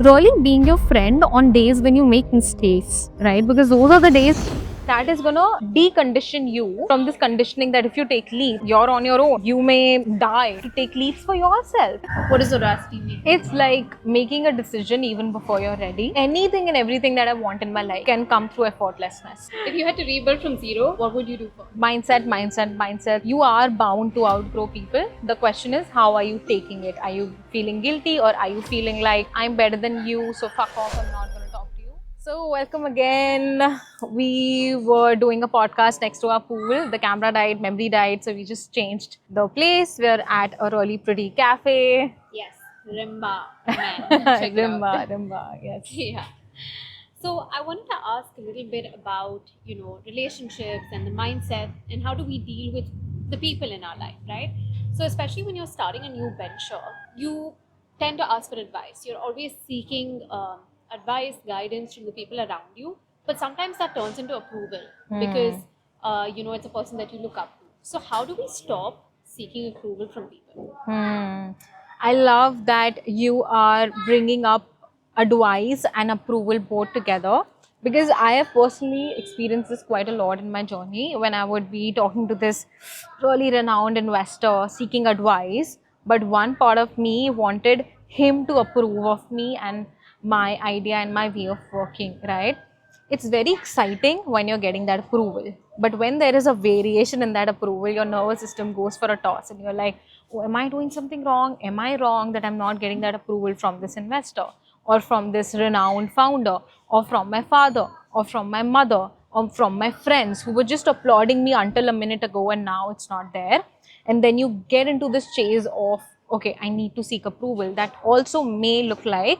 really being your friend on days when you make mistakes, right? Because those are the days that is gonna decondition you from this conditioning that if you take leave, you're on your own. You may die. To take leaves for yourself. What does audacity mean? It's like making a decision even before you're ready. Anything and everything that I want in my life can come through effortlessness. If you had to rebuild from zero, what would you do first? Mindset. You are bound to outgrow people. The question is, how are you taking it? Are you feeling guilty, or are you feeling like I'm better than you, so fuck off, I'm not going to talk to you? So welcome again. We were doing a podcast next to our pool. The camera died, memory died, so we just changed the place. We're at a really pretty cafe. Yes, Rimba. Man, check it out. Rimba, yes. Yeah. So I wanted to ask a little bit about, relationships and the mindset and how do we deal with the people in our life, right? So especially when you're starting a new venture, you tend to ask for advice. You're always seeking advice, guidance from the people around you, but sometimes that turns into approval because, it's a person that you look up to. So how do we stop seeking approval from people? I love that you are bringing up advice and approval both together, because I have personally experienced this quite a lot in my journey when I would be talking to this really renowned investor seeking advice, but one part of me wanted him to approve of me and my idea and my way of working, right? It's very exciting when you're getting that approval, but when there is a variation in that approval, your nervous system goes for a toss and you're like, oh, am I doing something wrong? Am I wrong that I'm not getting that approval from this investor, or from this renowned founder, or from my father, or from my mother, or from my friends who were just applauding me until a minute ago and now it's not there? And then you get into this chase of, okay, I need to seek approval. That also may look like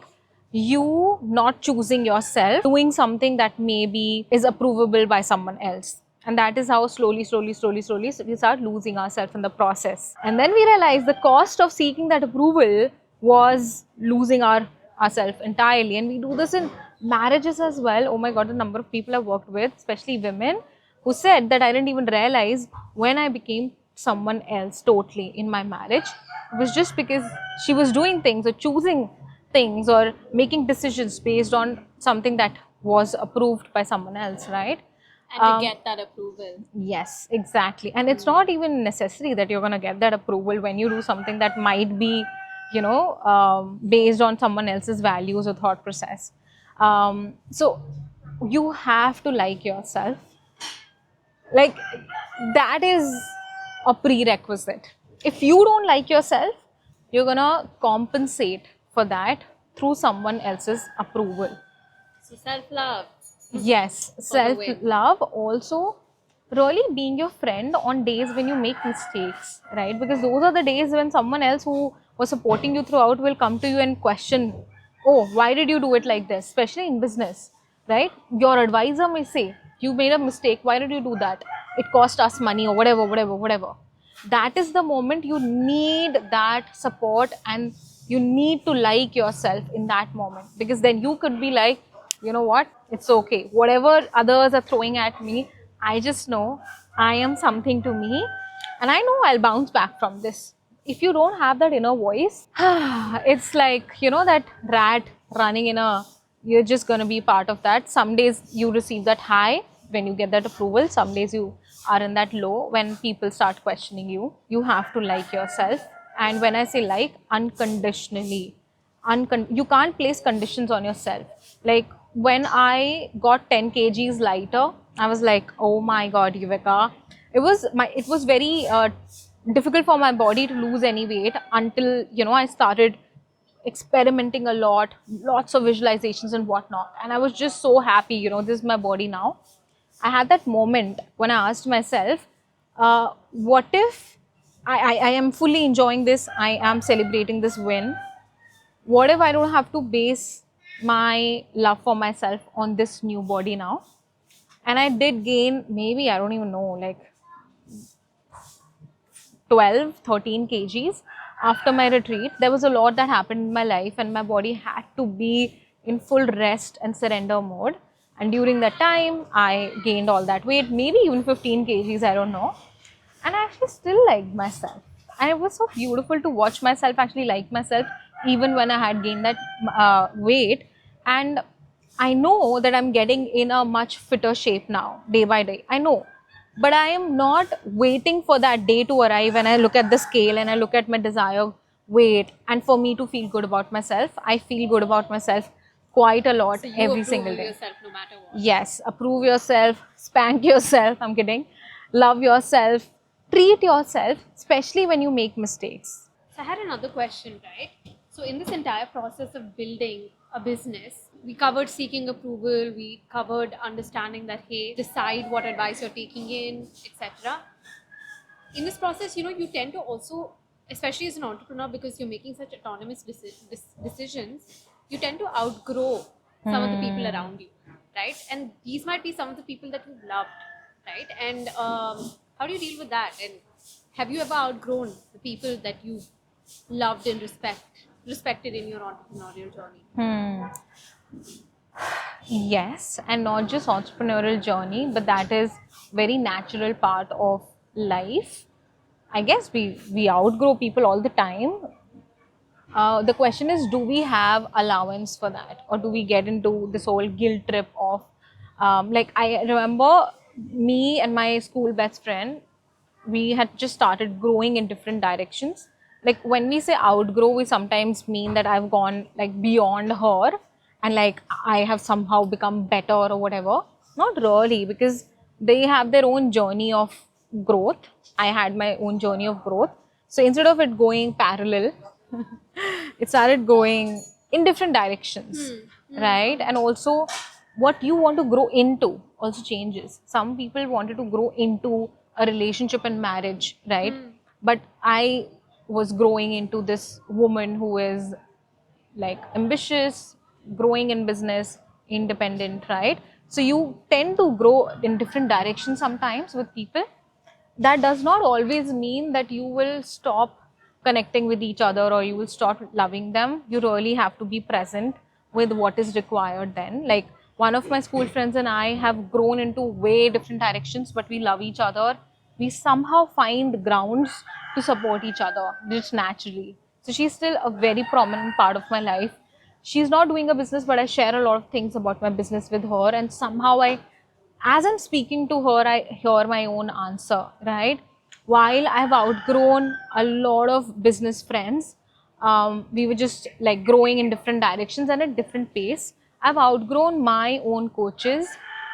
you not choosing yourself, doing something that maybe is approvable by someone else. And that is how slowly we start losing ourselves in the process. And then we realize the cost of seeking that approval was losing ourselves entirely. And we do this in marriages as well. Oh my God, the number of people I've worked with, especially women, who said that I didn't even realize when I became someone else totally in my marriage. It was just because she was doing things or choosing things or making decisions based on something that was approved by someone else, right? And to get that approval. Yes, exactly. And it's not even necessary that you're going to get that approval when you do something that might be, based on someone else's values or thought process. So you have to like yourself. Like, that is a prerequisite. If you don't like yourself, you're going to compensate for that through someone else's approval. So self-love. Yes, self-love. Also, really being your friend on days when you make mistakes, right? Because those are the days when someone else who was supporting you throughout will come to you and question, oh, why did you do it like this? Especially in business, right? Your advisor may say, you made a mistake, why did you do that? It cost us money, or whatever. That is the moment you need that support, and you need to like yourself in that moment, because then you could be like, you know what, it's okay, whatever others are throwing at me, I just know I am something to me, and I know I'll bounce back from this. If you don't have that inner voice, it's like, that rat running you're just going to be part of that. Some days you receive that high when you get that approval, some days you are in that low when people start questioning you. You have to like yourself. And when I say like, unconditionally, you can't place conditions on yourself. Like, when I got 10 kgs lighter, I was like, oh my God, Yuvika, it was very difficult for my body to lose any weight until, I started experimenting a lot, lots of visualizations and whatnot. And I was just so happy, this is my body now. I had that moment when I asked myself, what if I am fully enjoying this, I am celebrating this win. What if I don't have to base my love for myself on this new body now? And I did gain, maybe, I don't even know, like 12, 13 kgs after my retreat. There was a lot that happened in my life, and my body had to be in full rest and surrender mode. And during that time, I gained all that weight, maybe even 15 kgs, I don't know. And I actually still liked myself. And it was so beautiful to watch myself actually like myself even when I had gained that weight. And I know that I'm getting in a much fitter shape now, day by day. I know. But I am not waiting for that day to arrive when I look at the scale and I look at my desired weight. And for me to feel good about myself, I feel good about myself quite a lot So you every approve single of day. yourself no matter what. Yes, approve yourself, spank yourself. I'm kidding. Love yourself, treat yourself, especially when you make mistakes. So I had another question, right? So in this entire process of building a business, we covered seeking approval, we covered understanding that hey, decide what advice you're taking in, etc. In this process, you tend to also, especially as an entrepreneur, because you're making such autonomous decisions, you tend to outgrow some of the people around you, right? And these might be some of the people that you've loved, right? And how do you deal with that? And have you ever outgrown the people that you loved and respected in your entrepreneurial journey? Yes, and not just entrepreneurial journey, but that is very natural part of life. I guess we outgrow people all the time. The question is, do we have allowance for that, or do we get into this whole guilt trip of, like I remember me and my school best friend, we had just started growing in different directions. Like when we say outgrow, we sometimes mean that I've gone like beyond her and like I have somehow become better or whatever. Not really, because they have their own journey of growth. I had my own journey of growth. So instead of it going parallel, it started going in different directions, right? And also, what you want to grow into also changes. Some people wanted to grow into a relationship and marriage, right? But I was growing into this woman who is like ambitious, growing in business, independent, right? So you tend to grow in different directions sometimes with people. That does not always mean that you will stop connecting with each other or you will stop loving them. You really have to be present with what is required then. Like one of my school friends and I have grown into way different directions, but we love each other. We somehow find grounds to support each other just naturally. So she's still a very prominent part of my life. She's not doing a business, but I share a lot of things about my business with her, and somehow as I'm speaking to her, I hear my own answer, right? While I've outgrown a lot of business friends, we were just like growing in different directions and at different pace. I've outgrown my own coaches,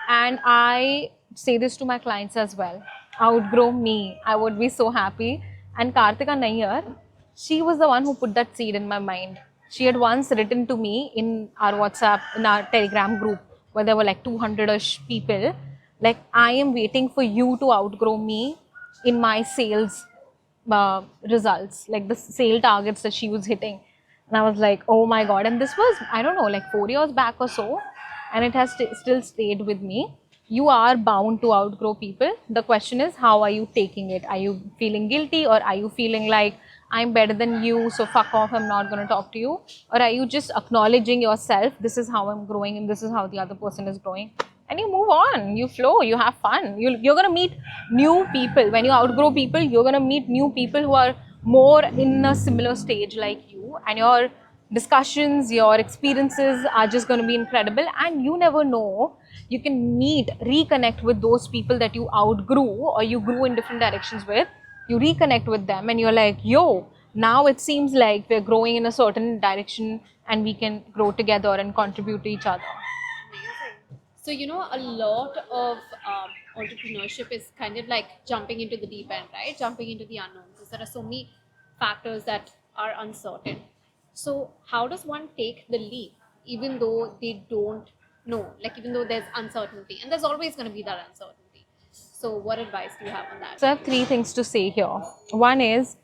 and I say this to my clients as well. Outgrow me. I would be so happy. And Kartika Nayyar, she was the one who put that seed in my mind. She had once written to me in our WhatsApp, in our Telegram group, where there were like 200-ish people, like, I am waiting for you to outgrow me in my sales results, like the sale targets that she was hitting. And I was like, oh my God. And this was, I don't know, like 4 years back or so. And it has still stayed with me. You are bound to outgrow people. The question is, how are you taking it? Are you feeling guilty, or are you feeling like, I'm better than you, so fuck off, I'm not going to talk to you? Or are you just acknowledging yourself, this is how I'm growing and this is how the other person is growing? And you move on, you flow, you have fun. You're going to meet new people. When you outgrow people, you're going to meet new people who are more in a similar stage like you. And your discussions, your experiences are just going to be incredible. And you never know, you can reconnect with those people that you outgrew or you grew in different directions with. You reconnect with them and you're like, yo, now it seems like we're growing in a certain direction and we can grow together and contribute to each other. Amazing. So, a lot of entrepreneurship is kind of like jumping into the deep end, right? Jumping into the unknown, because there are so many factors that are uncertain. So, how does one take the leap, even though they don't know, like even though there's uncertainty, and there's always going to be that uncertainty? So, what advice do you have on that? So I have three things to say here. One is,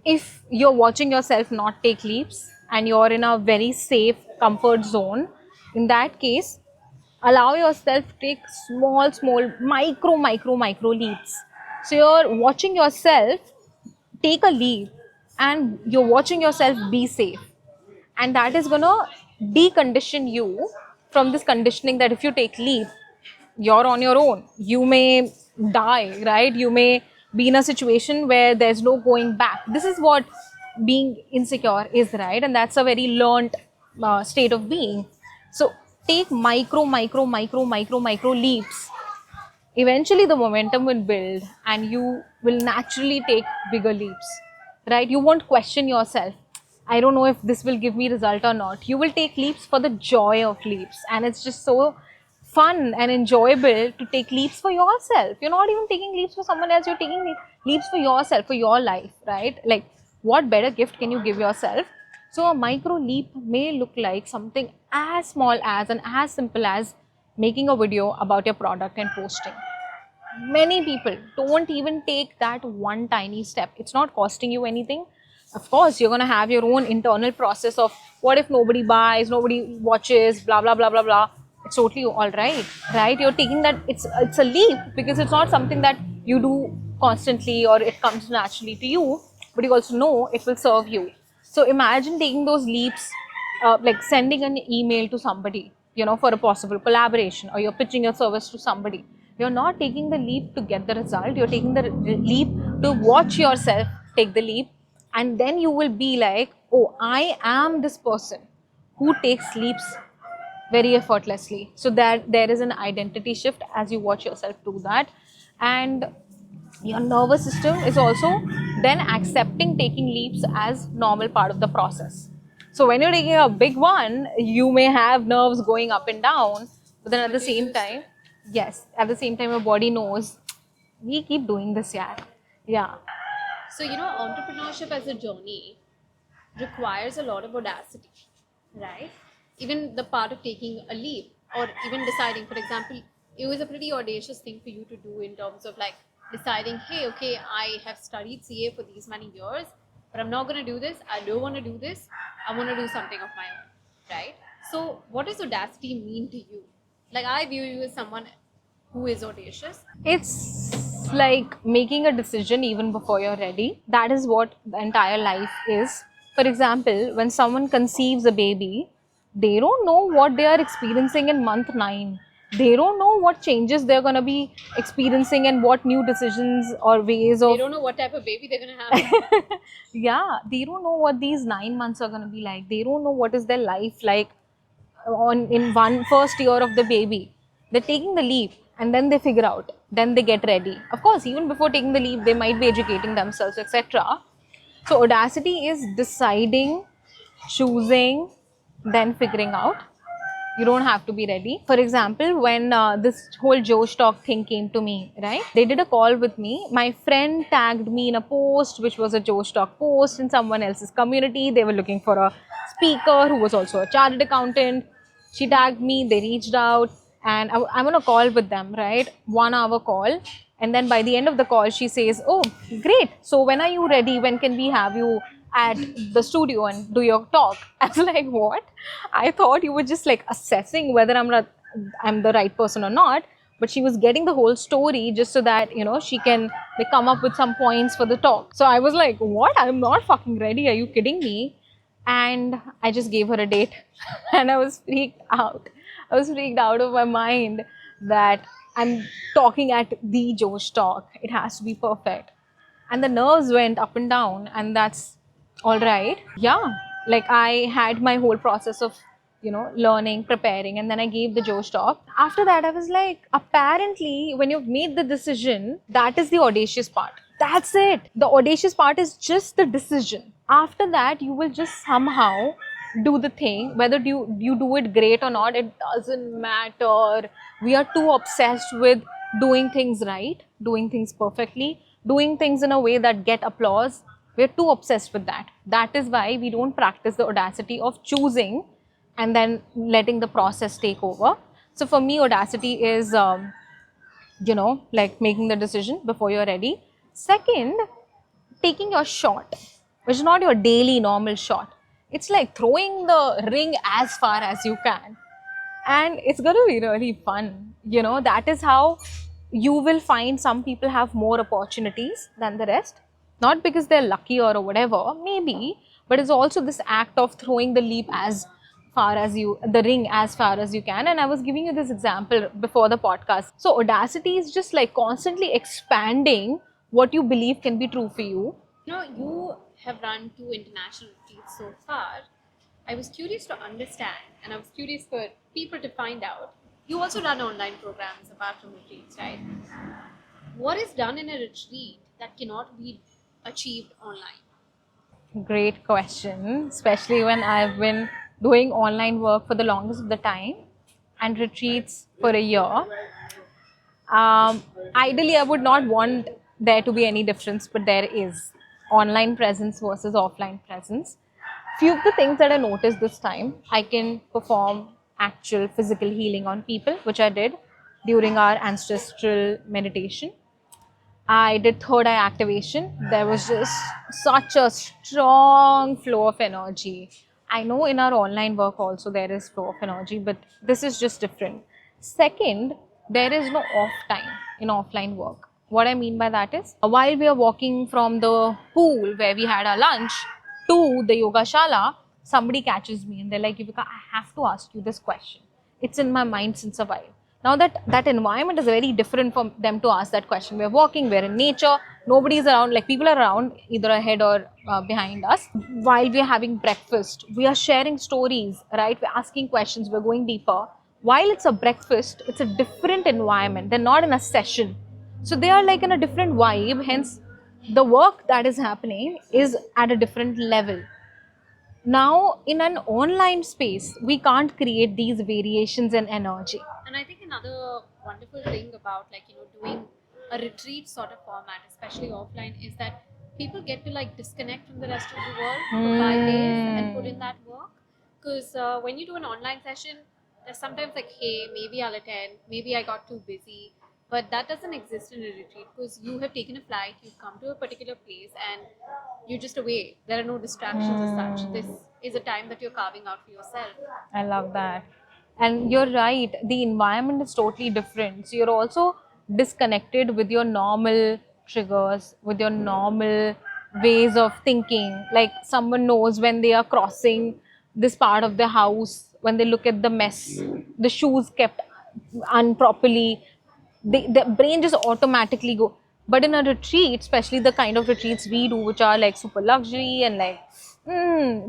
if you're watching yourself not take leaps and you're in a very safe comfort zone, in that case, allow yourself to take small, micro leaps. So you're watching yourself take a leap and you're watching yourself be safe. And that is going to decondition you from this conditioning that if you take leap, you're on your own. You may die, right? You may be in a situation where there's no going back. This is what being insecure is, right? And that's a very learned state of being. So take micro leaps. Eventually the momentum will build and you will naturally take bigger leaps, right? You won't question yourself, I don't know if this will give me result or not. You will take leaps for the joy of leaps, and it's just so fun and enjoyable to take leaps for yourself. You're not even taking leaps for someone else, you're taking leaps for yourself, for your life, right? Like, what better gift can you give yourself? So a micro leap may look like something as small as and as simple as making a video about your product and posting. Many people don't even take that one tiny step. It's not costing you anything. Of course, you're going to have your own internal process of what if nobody buys, nobody watches, blah, blah, blah, blah, blah. It's totally all right, right? You're taking that, it's a leap because it's not something that you do constantly or it comes naturally to you, but you also know it will serve you. So imagine taking those leaps, like sending an email to somebody, for a possible collaboration, or you're pitching your service to somebody. You're not taking the leap to get the result, you're taking the leap to watch yourself take the leap, and then you will be like, oh, I am this person who takes leaps very effortlessly. So that there is an identity shift as you watch yourself do that. And your nervous system is also then accepting taking leaps as normal part of the process. So when you're taking a big one, you may have nerves going up and down, but then at the same time, yes, at the same time your body knows we keep doing this, yeah. So, entrepreneurship as a journey requires a lot of audacity, right? Even the part of taking a leap or even deciding, for example, it was a pretty audacious thing for you to do in terms of like deciding, hey, okay, I have studied CA for these many years, but I'm not going to do this. I don't want to do this. I want to do something of my own, right? So, what does audacity mean to you? Like, I view you as someone who is audacious. It's like making a decision even before you're ready. That is what the entire life is. For example, when someone conceives a baby, they don't know what they are experiencing in month 9. They don't know what changes they're going to be experiencing and what new decisions or ways of... They don't know what type of baby they're going to have. Yeah, they don't know what these 9 months are going to be like. They don't know what is their life like in one first year of the baby. They're taking the leap and then they figure out, then they get ready. Of course, even before taking the leap, they might be educating themselves, etc. So audacity is deciding, choosing, then figuring out. You don't have to be ready. For example, when this whole Josh Talk thing came to me, right? They did a call with me. My friend tagged me in a post, which was a Josh Talk post in someone else's community. They were looking for a speaker who was also a chartered accountant. She tagged me, they reached out, and I'm on a call with them, right? 1 hour call. And then by the end of the call, she says, oh, great. So when are you ready? When can we have you at the studio and do your talk? I was like, what? I thought you were just like assessing whether I'm the right person or not. But she was getting the whole story just so that, she can come up with some points for the talk. So I was like, what? I'm not fucking ready. Are you kidding me? And I just gave her a date and I was freaked out. I was freaked out of my mind that I'm talking at the Josh Talk. It has to be perfect. And the nerves went up and down, and that's all right. Yeah, like I had my whole process of, learning, preparing, and then I gave the Josh Talk. After that, I was like, apparently, when you've made the decision, that is the audacious part. That's it. The audacious part is just the decision. After that, you will just somehow do the thing. Whether you do it great or not, it doesn't matter. We are too obsessed with doing things right, doing things perfectly, doing things in a way that get applause. We're too obsessed with that. That is why we don't practice the audacity of choosing and then letting the process take over. So for me, audacity is, like making the decision before you're ready. Second, taking your shot, which is not your daily normal shot. It's like throwing the ring as far as you can. And it's going to be really fun. That is how you will find some people have more opportunities than the rest. Not because they're lucky or whatever, maybe, but it's also this act of throwing the ring as far as you can. And I was giving you this example before the podcast. So audacity is just like constantly expanding what you believe can be true for you. You have run 2 international retreats so far, I was curious to understand, and I was curious for people to find out. You also run online programs apart from retreats, right? What is done in a retreat that cannot be achieved online? Great question, especially when I've been doing online work for the longest of the time and retreats for a year. Ideally, I would not want there to be any difference, but there is online presence versus offline presence. Few of the things that I noticed this time, I can perform actual physical healing on people, which I did during our ancestral meditation. I did third eye activation. There was just such a strong flow of energy. I know in our online work also there is flow of energy, but this is just different. Second, there is no off time in offline work. What I mean by that is, while we are walking from the pool where we had our lunch to the yoga shala, somebody catches me and they're like, Yuvika, I have to ask you this question. It's in my mind since a while. Now that environment is very different for them to ask that question. We're walking, we're in nature, nobody's around, like people are around either ahead or behind us. While we're having breakfast, we are sharing stories, right? We're asking questions, we're going deeper. While it's a breakfast, it's a different environment. They're not in a session. So they are like in a different vibe, hence the work that is happening is at a different level. Now, in an online space, we can't create these variations in energy. And I think another wonderful thing about doing a retreat sort of format, especially offline, is that people get to like disconnect from the rest of the world for 5 days and put in that work. Because when you do an online session, there's sometimes like, hey, maybe I'll attend, maybe I got too busy. But that doesn't exist in a retreat because you have taken a flight, you've come to a particular place, and you're just away. There are no distractions as such. This is a time that you're carving out for yourself. I love that. And you're right, the environment is totally different. So you're also disconnected with your normal triggers, with your normal ways of thinking. Like someone knows when they are crossing this part of the house, when they look at the mess, the shoes kept improperly, the brain just automatically go. But in a retreat, especially the kind of retreats we do, which are like super luxury and like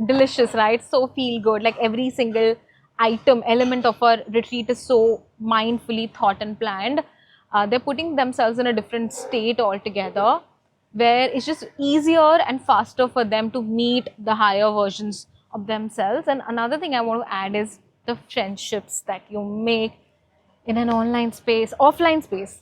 delicious, right? So feel good. Like every single item, element of our retreat is so mindfully thought and planned. They're putting themselves in a different state altogether, where it's just easier and faster for them to meet the higher versions of themselves. And another thing I want to add is the friendships that you make in an online space, offline space.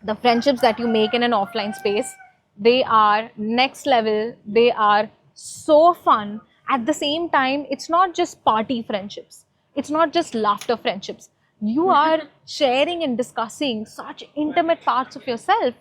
The friendships that you make in an offline space, they are next level. They are so fun. At the same time, it's not just party friendships. It's not just laughter friendships. You are sharing and discussing such intimate parts of yourself.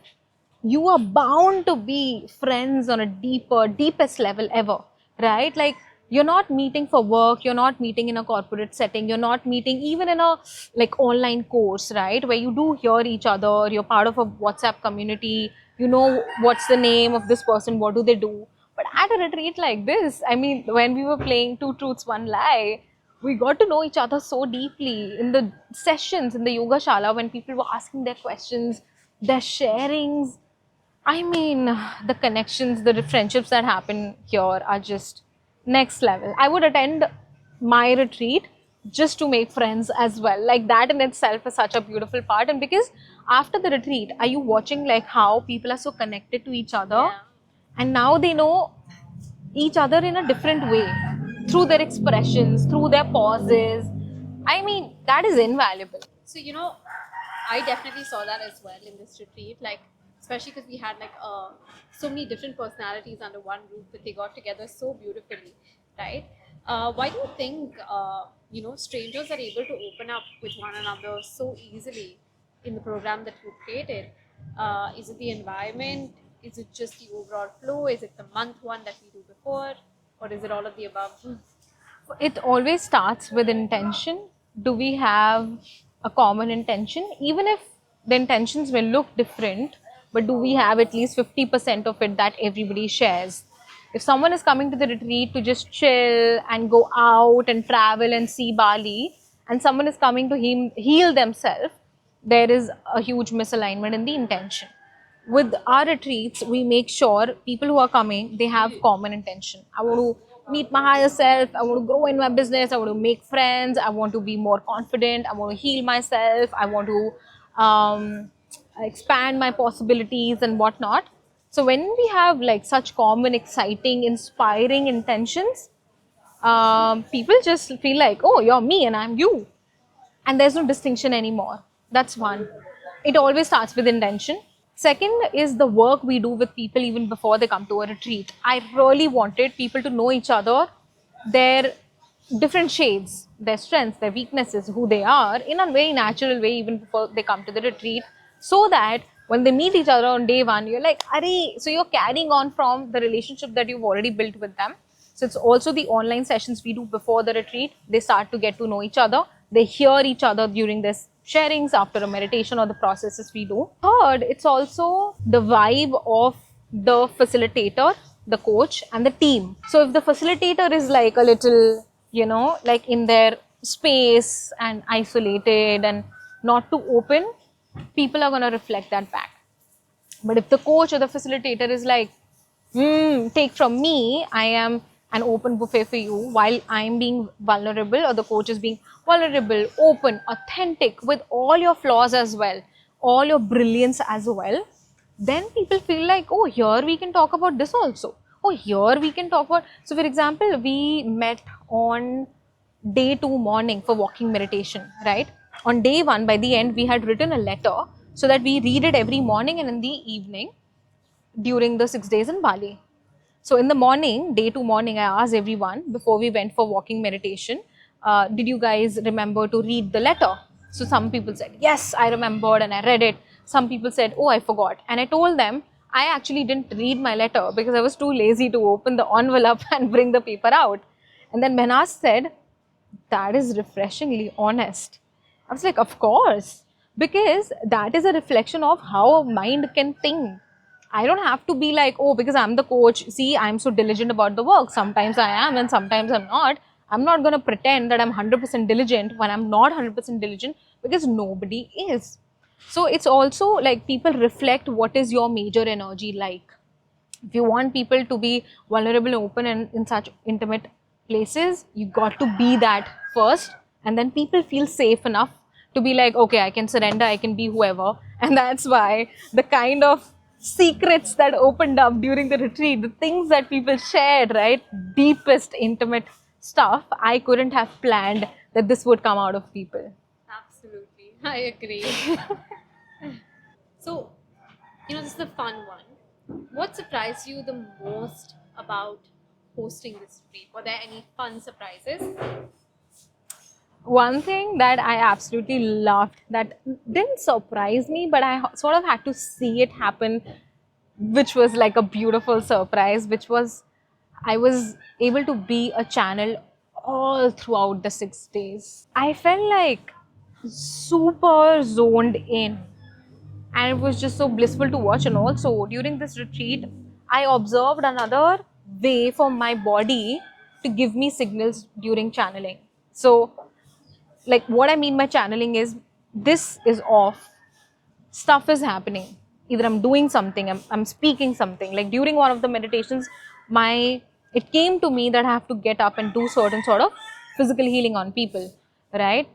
You are bound to be friends on a deepest level ever, right? Like you're not meeting for work, you're not meeting in a corporate setting, you're not meeting even in a like online course, right? Where you do hear each other, you're part of a WhatsApp community, you know what's the name of this person, what do they do. But at a retreat like this, I mean, when we were playing Two Truths, One Lie, we got to know each other so deeply in the sessions in the yoga shala when people were asking their questions, their sharings. I mean, the connections, the friendships that happen here are just next level. I would attend my retreat just to make friends as well. Like that in itself is such a beautiful part. And because after the retreat, are you watching like how people are so connected to each other? Yeah. And now they know each other in a different way through their expressions, through their pauses. I mean, that is invaluable. So, I definitely saw that as well in this retreat. Like, especially because we had like so many different personalities under one roof that they got together so beautifully, right? Why do you think strangers are able to open up with one another so easily in the program that you created? Is it the environment? Is it just the overall flow? Is it the month one that we do before, or is it all of the above? It always starts with intention. Do we have a common intention? Even if the intentions will look different, but do we have at least 50% of it that everybody shares? If someone is coming to the retreat to just chill and go out and travel and see Bali, and someone is coming to heal themselves, there is a huge misalignment in the intention. with our retreats, we make sure people who are coming, they have common intention. I want to meet my higher self. I want to grow in my business. I want to make friends. I want to be more confident. I want to heal myself. I want to expand my possibilities and whatnot. So when we have like such common, exciting, inspiring intentions, people just feel like, oh, you're me and I'm you, and there's no distinction anymore. That's one. It always starts with intention. Second is the work we do with people even before they come to a retreat. I really wanted people to know each other, their different shades, their strengths, their weaknesses, who they are, in a very natural way even before they come to the retreat, so that when they meet each other on day one, you're like, Arey, so you're carrying on from the relationship that you've already built with them. So it's also the online sessions we do before the retreat. They start to get to know each other. They hear each other during this sharings after a meditation or the processes we do. Third, it's also the vibe of the facilitator, the coach, and the team. So if the facilitator is like a little, like in their space and isolated and not too open, people are going to reflect that back. But if the coach or the facilitator is like, take from me, I am an open buffet for you, while I'm being vulnerable, or the coach is being vulnerable, open, authentic with all your flaws as well, all your brilliance as well, then people feel like, oh, here we can talk about this also. Oh, here we can talk about. So, for example, we met on day 2 morning for walking meditation, right? On day 1, by the end, we had written a letter so that we read it every morning and in the evening during the 6 days in Bali. So in the morning, day 2 morning, I asked everyone before we went for walking meditation, did you guys remember to read the letter? So some people said, yes, I remembered and I read it. Some people said, oh, I forgot. And I told them, I actually didn't read my letter because I was too lazy to open the envelope and bring the paper out. And then Mehnaz said, that is refreshingly honest. I was like, of course, because that is a reflection of how a mind can think. I don't have to be like, oh, because I'm the coach, see, I'm so diligent about the work. Sometimes I am and sometimes I'm not. I'm not going to pretend that I'm 100% diligent when I'm not 100% diligent, because nobody is. So it's also like people reflect what is your major energy like. If you want people to be vulnerable and open and in such intimate places, you got to be that first, and then people feel safe enough to be like, okay, I can surrender, I can be whoever. And that's why the kind of secrets that opened up during the retreat, the things that people shared, right, deepest intimate stuff, I couldn't have planned that this would come out of people. Absolutely, I agree. So, this is a fun one. What surprised you the most about hosting this retreat? Were there any fun surprises? One thing that I absolutely loved, that didn't surprise me, but I sort of had to see it happen, which was like a beautiful surprise, which was I was able to be a channel all throughout the 6 days. I felt like super zoned in, and it was just so blissful to watch. And also during this retreat, I observed another way for my body to give me signals during channeling. So like what I mean by channeling is, this is off, stuff is happening, either I'm doing something, I'm speaking something. Like during one of the meditations, it came to me that I have to get up and do certain sort of physical healing on people, right?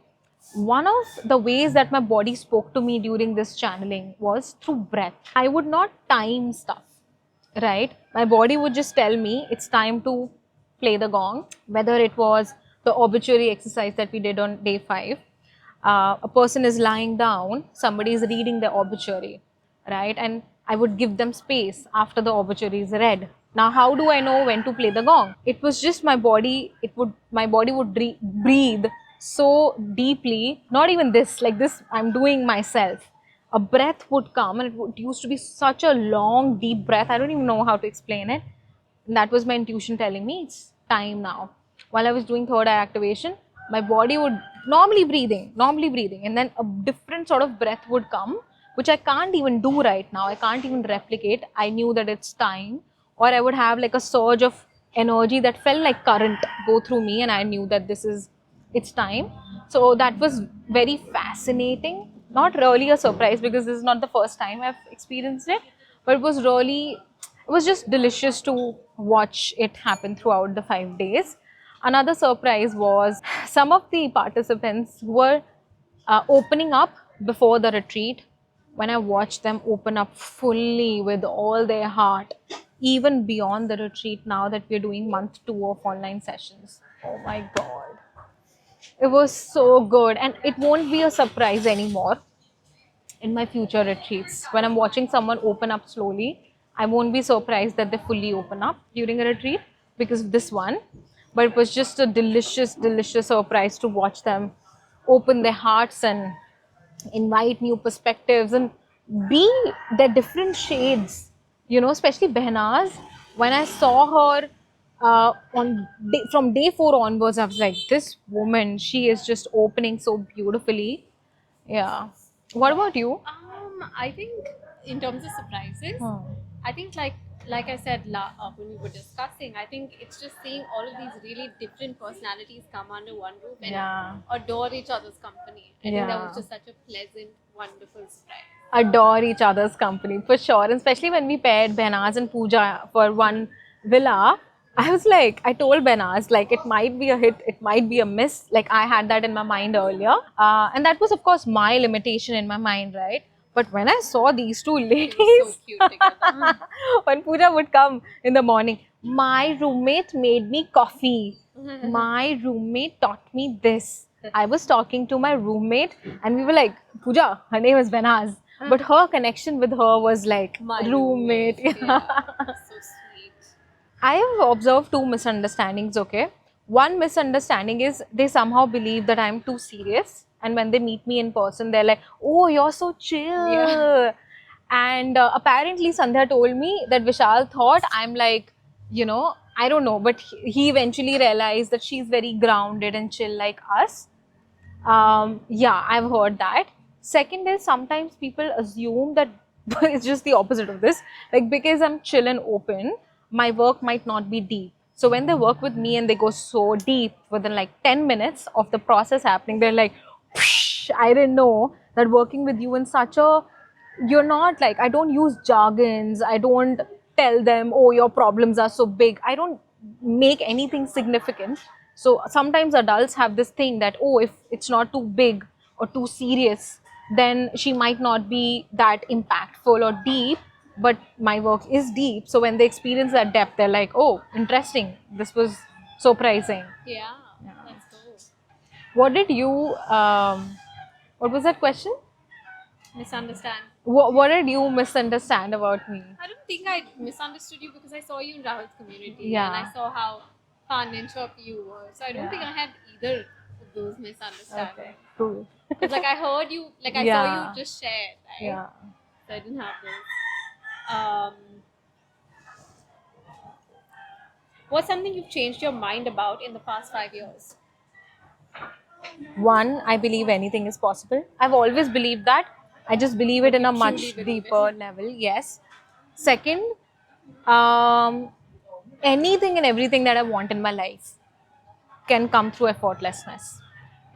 One of the ways that my body spoke to me during this channeling was through breath. I would not time stuff, right? My body would just tell me it's time to play the gong, whether it was the obituary exercise that we did on day 5. A person is lying down, somebody is reading the obituary, right? And I would give them space after the obituary is read. Now, how do I know when to play the gong? It was just my body, my body would breathe so deeply, not even this, like this, I'm doing myself. A breath would come, and it used to be such a long, deep breath. I don't even know how to explain it. And that was my intuition telling me it's time now. While I was doing third eye activation, my body would normally breathing, and then a different sort of breath would come, which I can't even do right now. I can't even replicate. I knew that it's time, or I would have like a surge of energy that felt like current go through me, and I knew that it's time. So that was very fascinating. Not really a surprise, because this is not the first time I've experienced it, but it was just delicious to watch it happen throughout the 5 days. Another surprise was some of the participants were opening up before the retreat. When I watched them open up fully with all their heart, even beyond the retreat, now that we're doing month 2 of online sessions. Oh my God. It was so good, and it won't be a surprise anymore in my future retreats. When I'm watching someone open up slowly, I won't be surprised that they fully open up during a retreat because of this one. But it was just a delicious, delicious surprise to watch them open their hearts and invite new perspectives and be their different shades, especially Behnaz. When I saw her from day 4 onwards, I was like, this woman, she is just opening so beautifully. Yeah. What about you? I think in terms of surprises, Hmm. I think like I said when we were discussing, I think it's just seeing all of these really different personalities come under one roof and Yeah. adore each other's company. I think that was Yeah. just such a pleasant, wonderful surprise. Adore each other's company for sure. And especially when we paired Behnaz and Pooja for one villa, I was like, I told Behnaz, like, it might be a hit, it might be a miss. Like, I had that in my mind earlier. And that was, of course, my limitation in my mind, right? But when I saw these two It was ladies, so cute together. when Pooja would come in the morning, my roommate made me coffee. My roommate taught me this. I was talking to my roommate, and we were like, Pooja, her name is Benaz. But her connection with her was like My roommate. Yeah. So sweet. I have observed two misunderstandings, okay? One misunderstanding is they somehow believe that I'm too serious, and when they meet me in person, they're like, oh, you're so chill. Yeah. And apparently, Sandhya told me that Vishal thought I'm like, I don't know, but he eventually realized that she's very grounded and chill like us. Yeah, I've heard that. Second is sometimes people assume that it's just the opposite of this. Like, because I'm chill and open, my work might not be deep. So when they work with me and they go so deep within like 10 minutes of the process happening, they're like, "Psh, I didn't know that working with you in such a, you're not like, I don't use jargons. I don't tell them, oh, your problems are so big. I don't make anything significant. So sometimes adults have this thing that, oh, if it's not too big or too serious, then she might not be that impactful or deep. But my work is deep. So when they experience that depth, they're like, oh, interesting. This was surprising. Yeah. That's cool. What did you, what was that question? Misunderstand. What did you misunderstand about me? I don't think I misunderstood you because I saw you in Rahul's community Yeah. and I saw how fun and chirpy you were. So I don't think I had either of those misunderstandings. Okay, cool. It's like I heard you, like I Yeah. saw you just share, right? Yeah. So I didn't have those. What's something you've changed your mind about in the past 5 years? One, I believe anything is possible. I've always believed that. I just believe it in a You much truly believe deeper it. level. Yes. Second, anything and everything that I want in my life can come through effortlessness.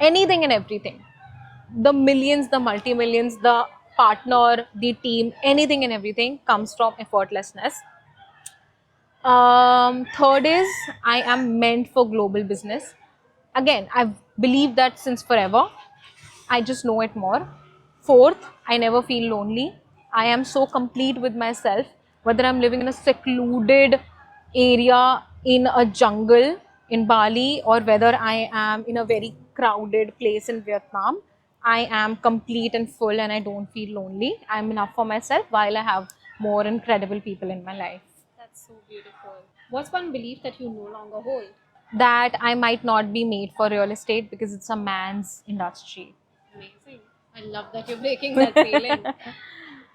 Anything and everything. The millions, the multi-millions, the partner, the team, anything and everything comes from effortlessness. Third is I am meant for global business. Again, I've believed that since forever. I just know it more. Fourth, I never feel lonely. I am so complete with myself, whether I'm living in a secluded area in a jungle in Bali or whether I am in a very crowded place in Vietnam. I am complete and full and I don't feel lonely. I'm enough for myself while I have more incredible people in my life. That's so beautiful. What's one belief that you no longer hold? That I might not be made for real estate because it's a man's industry. Amazing. I love that you're breaking that ceiling.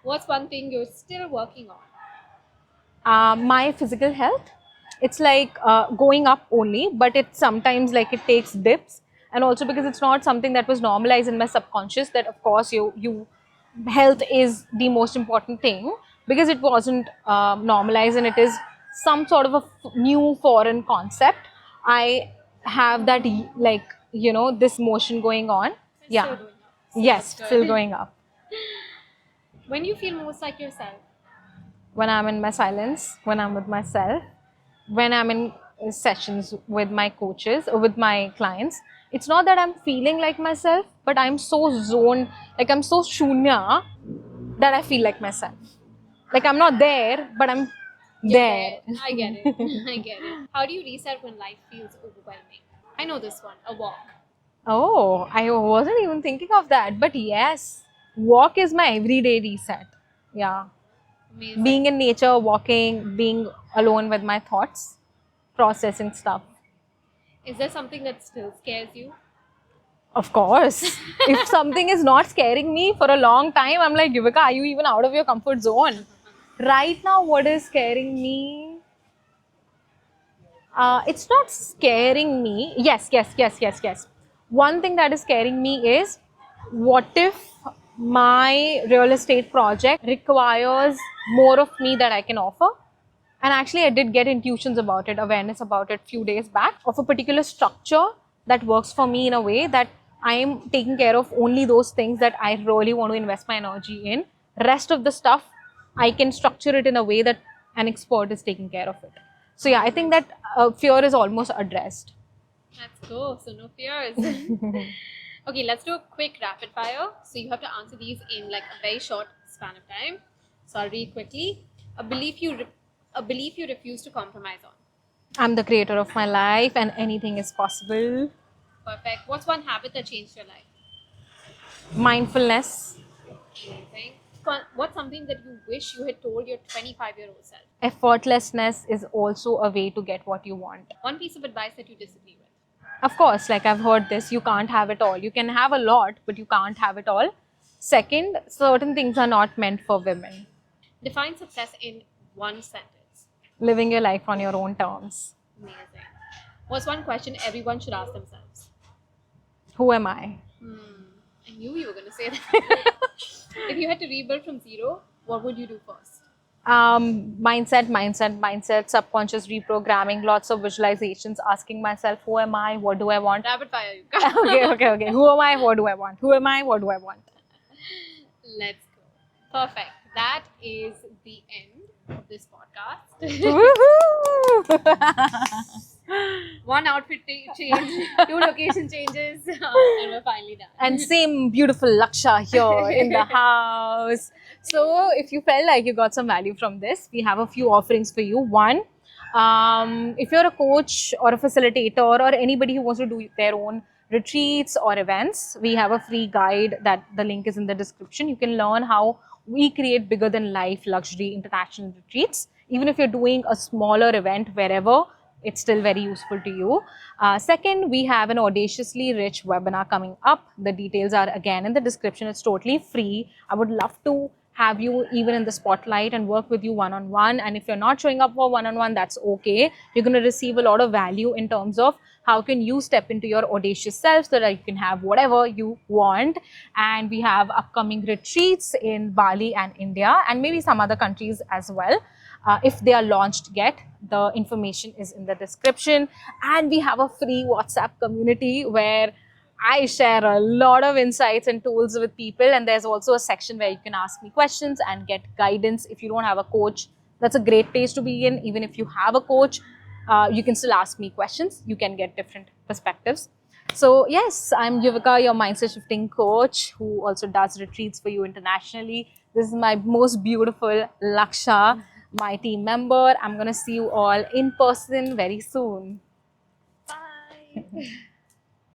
What's one thing you're still working on? My physical health, it's like going up only, but it's sometimes like it takes dips, and also because it's not something that was normalized in my subconscious, that of course you health is the most important thing, because it wasn't normalized and it is some sort of a new foreign concept. I have that like this motion going on. It's Yeah. still going up. So Yes, that's still good. going up. When you feel most like yourself? when I'm in my silence, when I'm with myself, when I'm in sessions with my coaches or with my clients. It's not that I'm feeling like myself, but I'm so zoned, like I'm so shunya that I feel like myself. Like I'm not there, but I'm You're there. I get it. I get it. How do you reset when life feels overwhelming? I know this one, a walk. Oh, I wasn't even thinking of that, but yes, walk is my everyday reset. Yeah. Amazing. Being in nature, walking, being alone with my thoughts, processing stuff. Is there something that still scares you? Of course. If something is not scaring me for a long time, I'm like, Yuvika, are you even out of your comfort zone? Right now, what is scaring me? It's not scaring me. Yes. One thing that is scaring me is what if my real estate project requires more of me that I can offer? And actually, I did get intuitions about it, awareness about it few days back of a particular structure that works for me in a way that I am taking care of only those things that I really want to invest my energy in. Rest of the stuff, I can structure it in a way that an expert is taking care of it. So yeah, I think that fear is almost addressed. Let's go. So no fears. Okay, let's do a quick rapid fire. So you have to answer these in like a very short span of time. So I'll read quickly. A belief you refuse to compromise on. I'm the creator of my life and anything is possible. Perfect. What's one habit that changed your life? Mindfulness. Amazing. What's something that you wish you had told your 25-year-old self? Effortlessness is also a way to get what you want. One piece of advice that you disagree with. Of course, like I've heard this, you can't have it all. You can have a lot, but you can't have it all. Second, certain things are not meant for women. Define success in one sentence. Living your life on your own terms. Amazing. What's one question everyone should ask themselves? Who am I? I knew you were going to say that. If you had to rebuild from zero, what would you do first? Mindset, subconscious reprogramming, lots of visualizations, asking myself, who am I? What do I want? Rapid fire. Okay. Who am I? What do I want? Who am I? What do I want? Let's go. Perfect. That is the end of this podcast. One outfit change, two location changes, and we're finally done. And same beautiful Laksha here in the house. So if you felt like you got some value from this, we have a few offerings for you. One, if you're a coach or a facilitator or anybody who wants to do their own retreats or events, we have a free guide that the link is in the description. You can learn how we create bigger than life luxury international retreats. Even if you're doing a smaller event wherever, it's still very useful to you. Second, we have an audaciously rich webinar coming up. The details are again in the description. It's totally free. I would love to have you even in the spotlight and work with you one-on-one. And if you're not showing up for one-on-one, that's okay. You're going to receive a lot of value in terms of how can you step into your audacious self so that you can have whatever you want. And we have upcoming retreats in Bali and India and maybe some other countries as well. If they are launched yet, the information is in the description. And we have a free WhatsApp community where I share a lot of insights and tools with people. And there's also a section where you can ask me questions and get guidance. If you don't have a coach, that's a great place to be in. Even if you have a coach, you can still ask me questions. You can get different perspectives. So yes, I'm Yuvika, your mindset shifting coach who also does retreats for you internationally. This is my most beautiful Laksha, my team member. I'm going to see you all in person very soon. Bye.